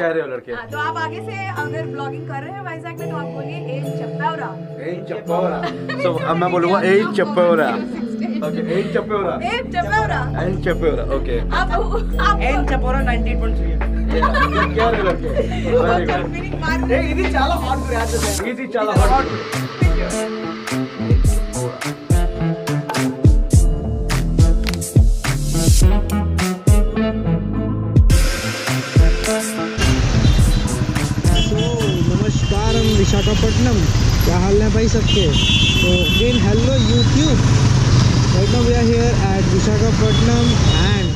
कह रहे हो लड़के? तो आप आगे से अगर ब्लॉगिंग कर रहे हैं वाइजैक में तो आप बोलिए एन चप्पावरा। एन चप्पावरा। So अब मैं बोलूँगा एन चप्पावरा। Okay, एन चप्पावरा। एन चप्पावरा। एन चप्पावरा। Okay. आप एन चपोरा 98.3 क्या रहे लड़के? ఇది చాలా హాట్ యాడ్ ఇది చాలా hot. नमस्कारम विशाखापट्टनम, क्या हाल है भाई सबके? तो again hello YouTube, right now we are here at Visakhapatnam and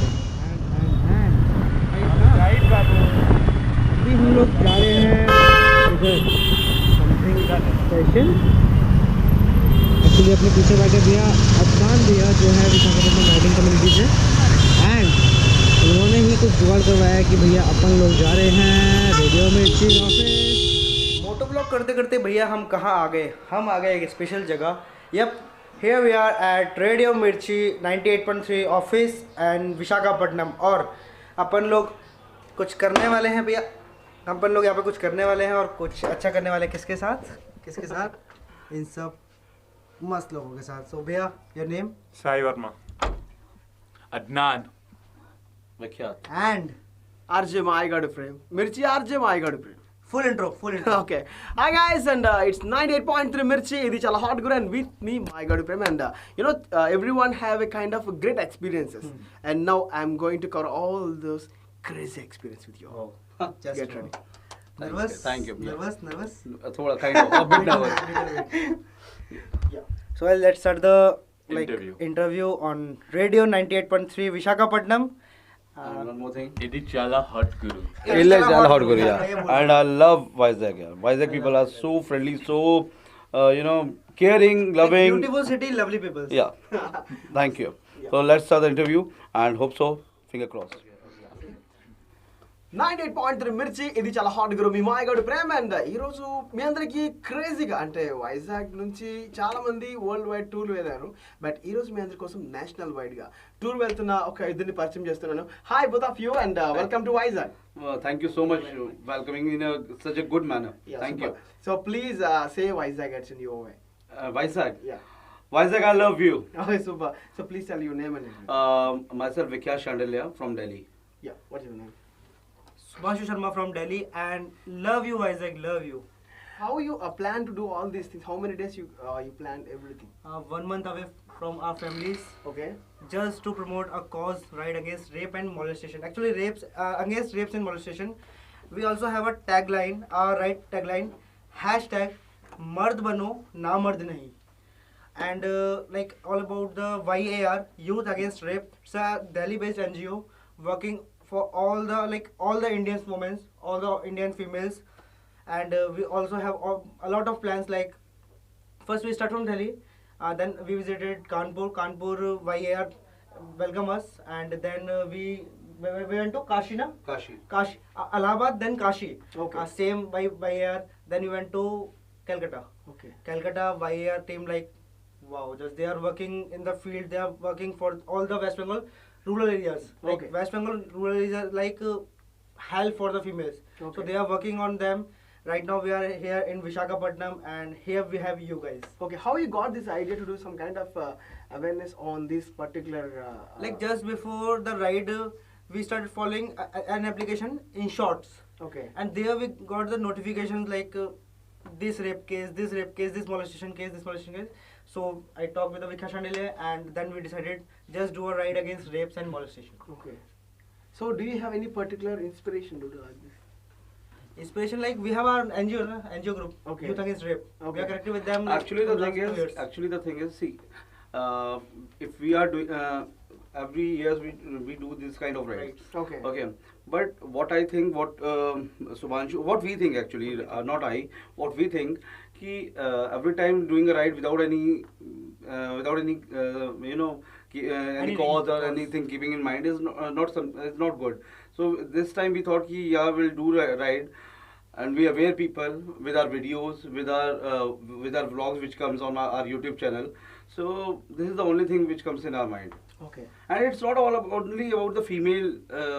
अभी हम लोग जा रहे हैं इधर समथिंग स्टेशन। एक्चुअली अपने पीछे बैठे भैया अदनान भैया जो है विशाखापट्टनम राइडिंग कम्युनिटी से, एंड उन्होंने ही कुछ जुगाड़ करवाया कि भैया अपन लोग जा रहे हैं रेडियो मिर्ची ऑफिस। मोटो ब्लॉग करते करते भैया हम कहाँ आ गए? हम आ गए एक स्पेशल जगह। Yup, here we are at radio Mirchi 98.3 office and Visakhapatnam. और अपन लोग कुछ करने वाले हैं भैया, अपन लोग यहाँ पे कुछ करने वाले हैं और कुछ अच्छा करने वाले हैं। किसके साथ? किसके साथ? इन सब मस्त लोगों के साथ। सो भैया, योर नेम? साई वर्मा, अदनान, विख्यात and RJ my god frame. Mirchi RJ my god frame. full intro. Okay. Hi guys, and it's 98.3 Mirchi. Idi chala hot guru, and with me my god frame, and everyone have a kind of great experiences. And now I'm going to cover all those crazy experience with you. Just Get ready. nervous? Thank you. Nervous? थोड़ा kind of a bit nervous. So well, let's start the Interview. interview on Radio 98.3 Visakhapatnam. And one more thing. ఇది చాలా hot Guru. Illa is all hot Korea. And I love Vizag. Yeah. Vizag people are so friendly, so caring, loving. Beautiful city, lovely people. Yeah. Thank you. So let's start the interview and hope so. Finger crossed. 98.3 Mirchi, ఇది చాలా hot గురు, మీ మాయగాడు Prem. And ఈరోజు మీ అందరికి క్రేజీగా అంటే వైజాగ్ నుంచి చాలా మంది వరల్డ్ వైడ్ టూర్ వెళ్ళారు, బట్ ఈరోజు మీ అందరి కోసం నేషనల్ వైడ్ గా టూర్ వెళ్తున్న ఒక ఇద్దరిని పరిచయం చేస్తున్నాను. Hi both of you and welcome to Vizag. Thank you so much welcoming in such a good manner. Thank you. So please say Vizag it's in your way. Vizag. Yeah. Vizag, I love you. Okay, super. So please tell your name and everything. Myself Vikhya Shandelia from Delhi. Yeah, what's your name? Subhashu Sharma from Delhi, and love you Vizag, love you. How you plan to do all these things? How many days you planned everything? 1 month away from our families, Okay. just to promote a cause right against rape and molestation. Actually, against rapes and molestation. We also have a tagline, our right tagline, hashtag मर्द बनो ना मर्द नहीं. And like all about the YAR, Youth Against Rape. It's a Delhi-based NGO working for all the Indian women, all the Indian females. And we also have a lot of plans. Like first we start from Delhi, then we visited Kanpur YAR welcome us, and then we went to Kashi, na? Kashi, Allahabad, then Kashi. Okay. Same by YAR. Then we went to Calcutta. Okay. Calcutta YAR team, like wow, just they are working in the field. They are working for all the West Bengal rural areas. Like Okay. West Bengal rural areas like hell for the females. Okay. So they are working on them. Right now we are here in Visakhapatnam, and here we have you guys. Okay, how you got this idea to do some kind of awareness on this particular Like just before the ride, we started following an application in shorts, okay. and there we got the notifications like this rape case, this molestation case, this molestation case. So I talked with the Vikhya Shandile, and then we decided just do a ride against rapes and molestation. Okay. So do you have any particular inspiration to do like this? Inspiration, like we have our NGO group, Okay. Youth Against Rape. We Okay. are connected with them. like, Actually, from the last 2 years. thing is, see, if we are doing every year we do this kind of rides. Okay. Okay, but what I think, Subhanshu, what we think actually, not I, what we think, कि every time doing a ride without any any cause or anything keeping in mind is not good. So this time we thought कि yeah, we'll do a ride and we aware people with our videos, with our vlogs which comes on our YouTube channel. So this is the only thing which comes in our mind. Okay. And it's not all about, only about the female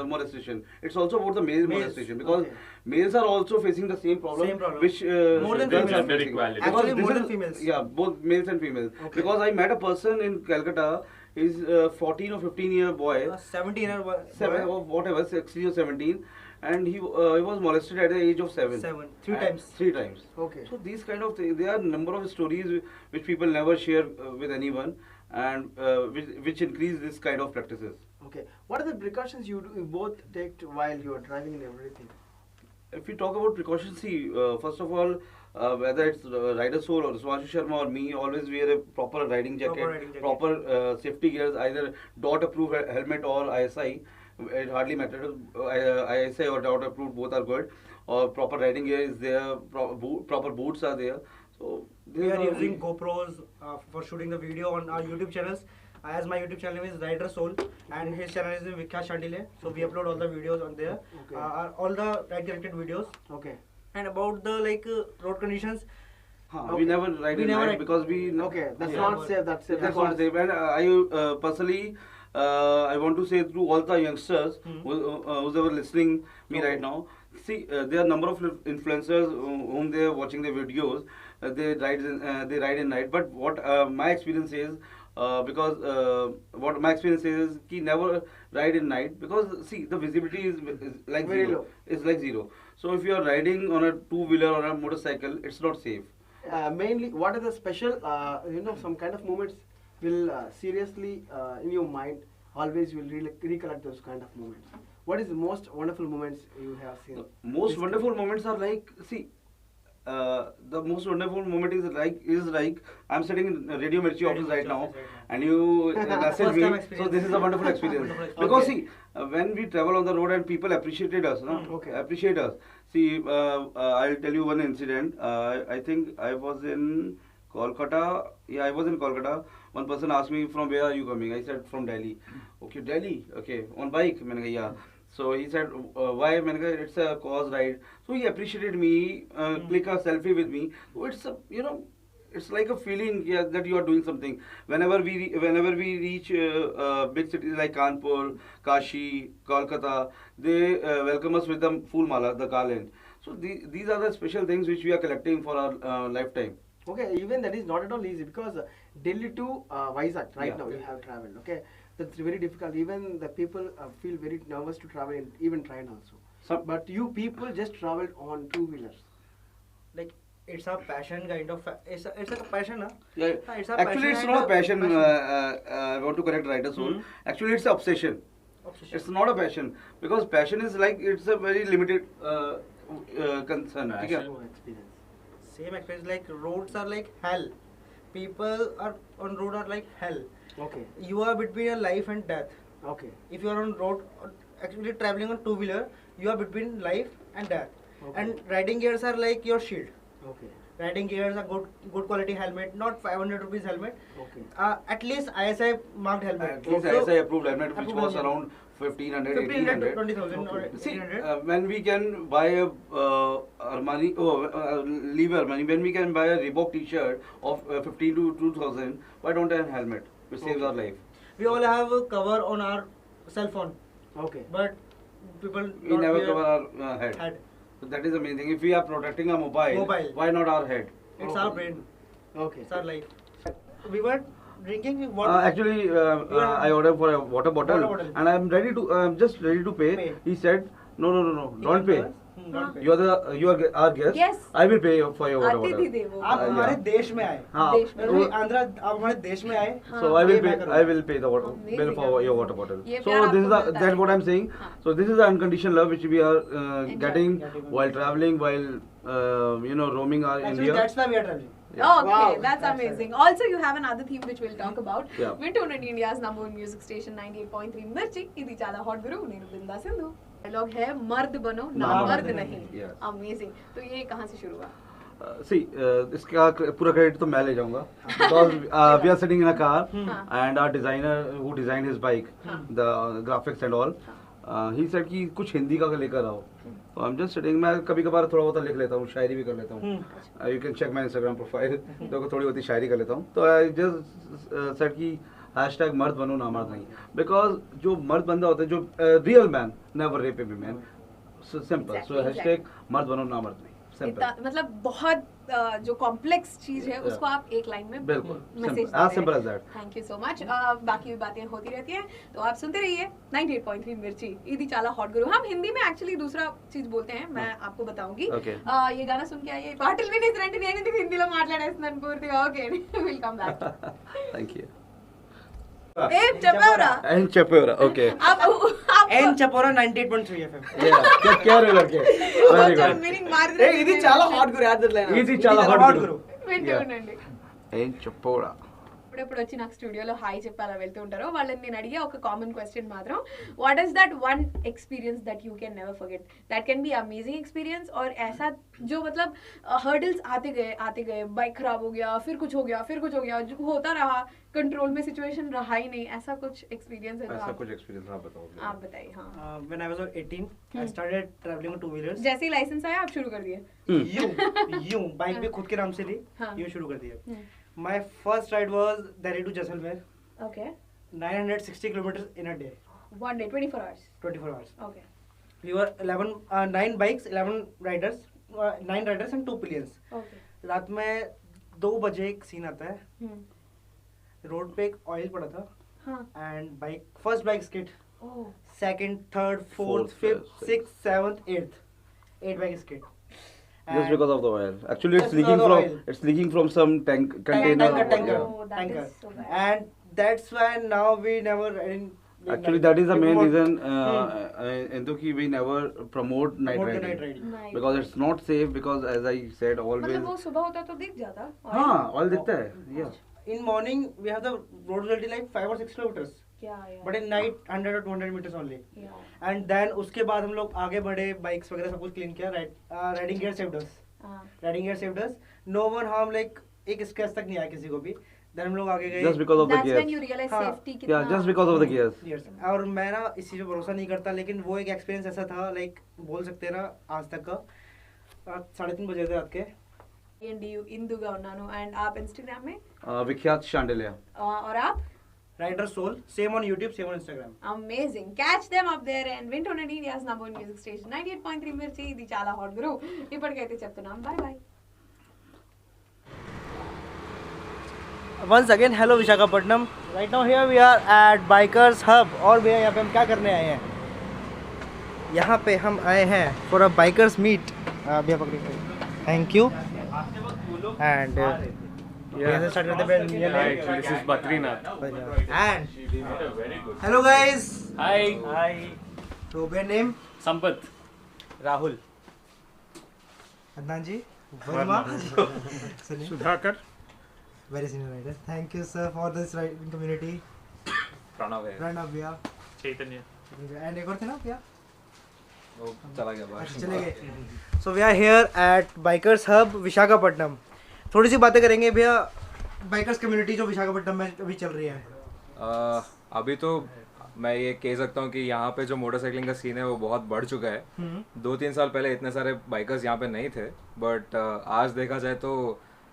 molestation. It's also about the male Males. molestation, because Okay. males are also facing the same problem, Same problem. which More than girls females. are Gender facing. equality. Because Actually, this more is- than females. Yeah, both males and females. Okay. Because I met a person in Calcutta. He's 14 or 15-year boy. 17 or what? Seven or whatever, 16 or 17, and he was molested at the age of 7. 7. 3 And times. 3 times. Okay. So these kind of things, there are number of stories which people never share with anyone, and which increase this kind of practices. Okay. What are the precautions you both take while you are driving and everything? If we talk about precautions, see, first of all, whether it's Rider Soul or Swanshu Sharma or me, always wear a proper riding jacket, Proper riding jacket. proper safety gears, either DOT approved helmet or ISI. It hardly matters. ISI or DOT approved, both are good. Or proper riding gear is there, proper boots are there. So We these are using GoPros for shooting the video on our YouTube channels. As my YouTube channel is Rider Soul and his channel is Vikas Chandile. So we upload all the videos on there. Okay. All the ride connected videos. Okay. And about the road conditions, We never ride We at never night ride. because we. Okay. That's Yeah. not safe. That's safe. That's not safe. And I personally, I want to say to all the youngsters who's ever listening me right now. See, there are number of influencers whom they are watching the videos. They ride in night. But what my experience is, what my experience is, ki never ride in night, because see, the visibility is like Very zero. low. It's like zero. So if you are riding on a two-wheeler or a motorcycle, it's not safe. Mainly, what are the special, some kind of moments will seriously in your mind always will recollect those kind of moments? What is the most wonderful moments you have seen? The most wonderful moments are like, see, the most wonderful moment is like I'm sitting in Radio Mirchi office right now, and you message First me. time So experience. this is a wonderful experience. Wonderful experience. Because Okay. see, when we travel on the road and people appreciated us, no? Okay. Appreciate us. See, I'll tell you one incident. I think I was in Kolkata. Yeah, I was in Kolkata. One person asked me, from where are you coming? I said, from Delhi. Okay, Delhi. Okay, on bike. I said, yeah. So he said, why? I said, it's a cause ride. So he appreciated me, click a selfie with me. So it's a, it's like a feeling, yeah, that you are doing something. Whenever we reach big cities like Kanpur, Kashi, Kolkata, they welcome us with the full mala, the garland. So these are the special things which we are collecting for our lifetime. Okay, even that is not at all easy because Delhi to Vizag right Yeah. now you have traveled. Okay, that's very difficult. Even the people feel very nervous to travel in even train also. But you people just traveled on 2-wheelers. it's a passion kind of. It's a passion, huh? Yeah. It's a Actually, it's passion not a and passion. passion. I want to correct Rider Soul. Mhm. Actually, it's an obsession. Obsession. It's not a passion, because passion is like, it's a very limited concern. Passion. Yeah. No experience. Same experience, like roads are like hell. People are on road are like hell. Okay. You are between your life and death. Okay. If you are on road, actually traveling on 2-wheeler, you are between life and death. Okay. And riding gears are like your shield. Okay. Riding gears are good quality helmet, not 500 rupees helmet. Okay. At least ISI marked helmet. At least So, ISI approved helmet, which approved was helmet. around 1500, 1500 to 1800. 20,000 or See, 1800. when we can buy a Armani, leave Armani, when we can buy a Reebok t-shirt of 15 to 2000, why don't I have a helmet, which saves our life? We all have a cover on our cell phone, Okay. but people We don't never wear cover our head. head. So that is the main thing. If we are protecting our mobile, why not our head? It's our brain. Okay. It's our life. We were drinking water. Actually, I ordered for a water bottle, Water bottle. and I'm ready to, just ready to pay. Pay. He said, no, don't pay. Don't pay. You are our guest. Yes. I will pay for your water अतिथि bottle. देवो आप हाँ, हमारे yeah. देश में आए हाँ, देश में। अरे आंध्रा आप हमारे देश में आए So I will ये pay. मैं करूँगा। I will pay the water bill Amazing, for your amazing. water bottle. ये So प्यार this is आपको मिलता that's है। what I'm saying. हाँ. So this is the unconditional love which we are getting Getting. while traveling, while roaming our Actually, India. that's why we are traveling. Yeah. Okay, Wow. that's amazing. Also, you have another theme which we'll talk about. Yeah. Winternet India's number one music station 98.3 मिर्ची इदी ज़्यादा hot गुरु नीरू बिंदा Sindhu. Dialogue है मर्द बनो ना ना मर्द मर्द नहीं. Yes. Amazing. तो ये कहाँ से शुरू हुआ? See, इसका पूरा क्रेडिट तो मैं ले जाऊंगा, because we are sitting in a car and our designer who designed his bike, the graphics and all, he said कि कुछ हिंदी का लेकर आओ. So I'm just sitting, मैं कभी कभार थोड़ा बहुत लिख लेता हूँ, शायरी भी कर लेता हूँ. You can check my Instagram profile, तो थोड़ी बहुत शायरी कर लेता हूँ. तो I just said कि हैशटैग मर्द बनो ना मर्द नहीं, बिकॉज जो मर्द बंदा होता है, जो real man never rape a woman, so simple, so Exactly, hashtag मर्द बनो ना मर्द नहीं, सिंपल, इतना मतलब बहुत जो कॉम्प्लेक्स चीज है उसको आप एक लाइन में बिल्कुल, message simple, as simple as that. Thank you so much. बाकी भी बातें होती रहती हैं तो आप सुनते रहिए 98.3 मिर्ची इदी चाला हॉट गुरु। हम हिंदी में एक्चुअली दूसरा चीज बोलते हैं, मैं आपको बताऊंगी। Okay. ये गाना सुन के आइए పాటలు వినేసిరండి, నేను ఇది హిందీలో మాట్లాడేస్తున్నాను పూర్తిగా। Okay, will come back. Thank you. ఏం చెప్పావురా? एंड चपेरा, ओके, आप एन चपोरा 98.3 FM। क्या क्या रे लड़के, वेरी गुड, మీనింగ్ మారి ఏ, ఇది చాలా హాట్ గురు యాడ్ లైన్ ఇది చాలా hot గురు. వింటూ ఉండండి। एंड चपोरा, ఇప్పుడెప్పుడు వచ్చి నాకు స్టూడియోలో హాయ్ చెప్పి అలా వెళ్తూ ఉంటారో వాళ్ళని నేను అడిగే ఒక కామన్ క్వశ్చన్ మాత్రం, what is that one experience that you can never forget, that can be amazing experience और ऐसा जो मतलब हर्डल्स आते गए बाइक खराब हो गया, फिर कुछ हो गया, जो होता रहा, कंट्रोल में सिचुएशन रहा ही नहीं, ऐसा कुछ एक्सपीरियंस है तो ऐसा आप कुछ एक्सपीरियंस आप बताओ। आप बताइए। हाँ, When I was 18, I started traveling on two wheelers. जैसे ही लाइसेंस आया आप शुरू कर दिए? यूं बाइक भी खुद के नाम से ली, हाँ। यूं शुरू कर दिया। My first ride was Delhi to Jaisalmer, okay, 960 kilometers in a day, 1 day 24 hours, 24 hours. Okay, We were 9 bikes, 11 riders, 9 riders and 2 pillions. Okay, रात में 2 बजे एक सीन आता है, रोड पे एक ऑयल पड़ा था हाँ, and first bike skid, oh, second, third, fourth, Fourth, fifth, fifth, sixth, seventh, eighth, 8 bike skid. Just because of the oil. Actually, Just because of the oil. it's leaking from some container. Tanker. Oh, that is so bad. And that's why now we never. Actually, that is the main promote- reason. Into ki we never promote night promote the riding, night riding. Nice. because it's not safe. Because as I said always. मतलब वो सुबह होता तो दिख जाता oil? हाँ, oil दिखता है. Yeah. In morning we have the road visibility like 5 or 6 kilometers, क्या यार, but in night 100 or 200 meters only. यार, And then उसके बाद हम लोग आगे बढ़े, बाइक्स वगैरह सब कुछ क्लीन किया, राइडिंग गियर सेव्ड अस, हाँ, riding gear saved us, no one harm, like एक स्क्रैच तक नहीं आया किसी को भी। देन हम लोग आगे गए। Just because of the that's when gears. you realize हाँ, safety कितना। Yeah, just because of the gears. Yes. और मैं ना इस चीज़ पे भरोसा नहीं करता, लेकिन वो एक एक्सपीरियंस ऐसा था, लाइक बोल सकते हैं ना आज तक का, 3:30 बजे थे रात के। NDU इंदुगा ఉన్నాను and आप Instagram में विख्यात शांडिलिया. और आप rider soul, same on YouTube, same on Instagram. amazing, catch them up there and వింటుండండి India's number 1 music station 98.3 Mirchi ఇది చాలా హాట్ గురు। ఇప్పటికైతే చెప్తున్నాం bye bye. Once again, hello Visakhapatnam. Right now here we are at Bikers Hub, और भैया यहाँ पे हम क्या करने आए हैं? यहाँ पे हम आए हैं for a bikers meet। भैया पकड़िए, thank you। And यहाँ से start करते हैं। Actually, this is Badrinath. And hello guys। Hi. Hi। तो भैया name? Sampath. Rahul. Adnan ji. Verma. Sudhakar. Very senior rider। Thank you sir for this riding community। Pranav. Pranav भैया। Chaitanya. And एक और थे ना भैया? चला गया बाहर. अच्छा, चले गए। So we are here at Bikers Hub Visakhapatnam. थोड़ी सी बातें करेंगे भैया, बाइकर्स कम्युनिटी जो विशाखापट्टनम में अभी चल रही है। अभी तो मैं ये कह सकता हूँ कि यहाँ पे जो मोटरसाइकिलिंग का सीन है वो बहुत बढ़ चुका है। 2-3 साल पहले इतने सारे बाइकर्स यहाँ पे नहीं थे, बट आज देखा जाए तो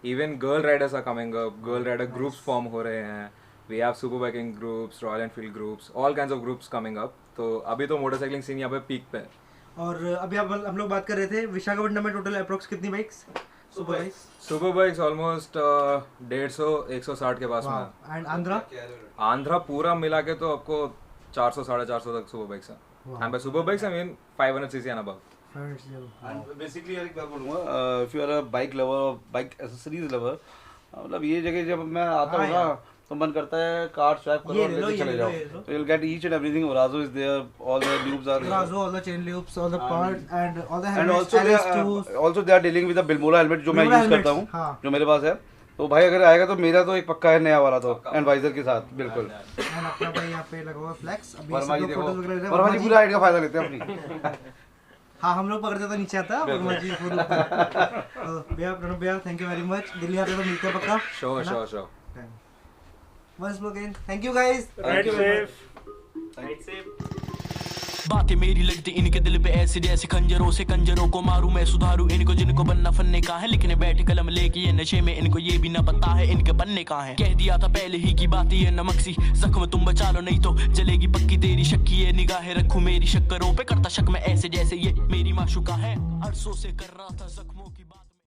even girl riders are coming up, girl rider groups form हो रहे हैं। We have super biking groups, Royal Enfield groups, all kinds of groups coming up. तो अभी तो मोटरसाइकिलिंग सीन यहाँ पे पीक पे है। और अभी हम लोग बात कर रहे थे विशाखापट्टनम में टोटल अप्रोक्स कितनी बाइक्स? सुपर बाइक्स ऑलमोस्ट 150-160 के पास में। एंड आंध्रा? आंध्रा पूरा मिला के तो आपको 400-450 तक सुपर बाइक्स हैं। And by super bikes I mean 500 CC and above. And basically यार एक बात बोलूँगा, if you are a bike lover, bike accessories lover, मतलब ये जगह जब मैं आता हूँ ना तो मन करता है कार स्वैप करो और लेके चले जाओ। So you'll get each and everything. Razo is there, all the loops are there. Razo, all the chain loops, all the parts and all the And helmets, also they are dealing with the Bilmola helmet जो मैं Bilmola use करता हूँ, हाँ। जो मेरे पास है। तो भाई अगर आएगा तो मेरा तो एक पक्का है नया वाला तो, एंड वाइजर के साथ बिल्कुल। एंड अपना भाई यहाँ पे लगा हुआ फ्लेक्स। अभी वर्मा जी सब लोग देखो, फोटोज वगैरह ले रहे हैं। वर्मा जी पूरा हाइट का फायदा लेते हैं अपनी। हाँ, हम लोग पकड़ते तो नीचे आता है, वर्मा जी फुल ऊपर। तो भैया, प्रणव भैया, thank you very much. Delhi आते तो मिलते हैं पक्का। Sure sure sure. Once again, thank you guys। Ride safe. बातें मेरी लगती इनके दिल पे ऐसे जैसे खंजरों से कंजरों को मारूं मैं सुधारूं इनको जिनको बनना फन्ने का है लिखने बैठे कलम लेके ये नशे में इनको ये भी ना पता है इनके बनने का है कह दिया था पहले ही की बात ये नमक सी जख्म तुम बचा लो नहीं तो जलेगी पक्की तेरी शक्की ये निगाहें रखूं मेरी शक्करों पे करता शक मैं ऐसे जैसे ये मेरी माशूका है अरसों से कर रहा था जख्मों की बात